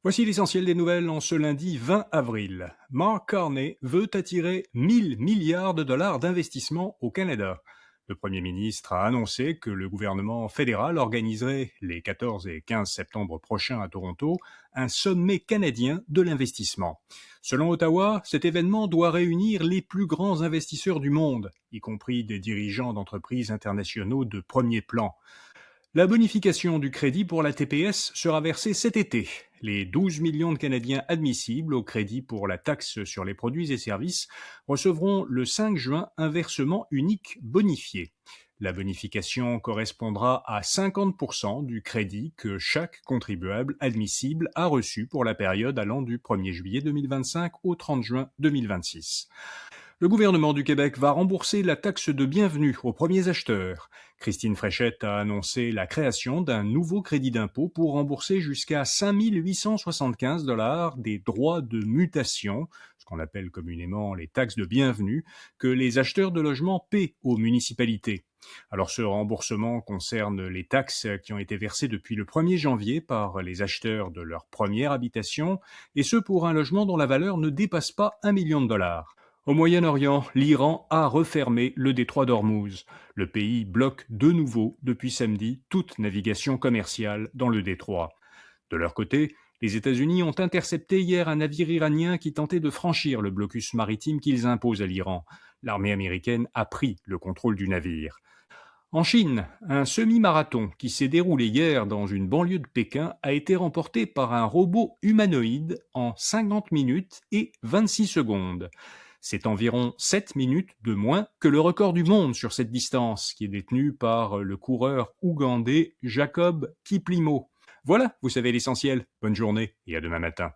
Voici l'essentiel des nouvelles en ce lundi 20 avril. Mark Carney veut attirer 1000 milliards de dollars d'investissement au Canada. Le Premier ministre a annoncé que le gouvernement fédéral organiserait les 14 et 15 septembre prochains à Toronto un sommet canadien de l'investissement. Selon Ottawa, cet événement doit réunir les plus grands investisseurs du monde, y compris des dirigeants d'entreprises internationaux de premier plan. La bonification du crédit pour la TPS sera versée cet été. Les 12 millions de Canadiens admissibles au crédit pour la taxe sur les produits et services recevront le 5 juin un versement unique bonifié. La bonification correspondra à 50% du crédit que chaque contribuable admissible a reçu pour la période allant du 1er juillet 2025 au 30 juin 2026. Le gouvernement du Québec va rembourser la taxe de bienvenue aux premiers acheteurs. Christine Fréchette a annoncé la création d'un nouveau crédit d'impôt pour rembourser jusqu'à 5 875 des droits de mutation, ce qu'on appelle communément les taxes de bienvenue, que les acheteurs de logements paient aux municipalités. Alors ce remboursement concerne les taxes qui ont été versées depuis le 1er janvier par les acheteurs de leur première habitation, et ce pour un logement dont la valeur ne dépasse pas 1 million de dollars. Au Moyen-Orient, l'Iran a refermé le détroit d'Ormuz. Le pays bloque de nouveau, depuis samedi, toute navigation commerciale dans le détroit. De leur côté, les États-Unis ont intercepté hier un navire iranien qui tentait de franchir le blocus maritime qu'ils imposent à l'Iran. L'armée américaine a pris le contrôle du navire. En Chine, un semi-marathon qui s'est déroulé hier dans une banlieue de Pékin a été remporté par un robot humanoïde en 50 minutes et 26 secondes. C'est environ 7 minutes de moins que le record du monde sur cette distance, qui est détenu par le coureur ougandais Jacob Kiplimo. Voilà, vous savez l'essentiel. Bonne journée et à demain matin.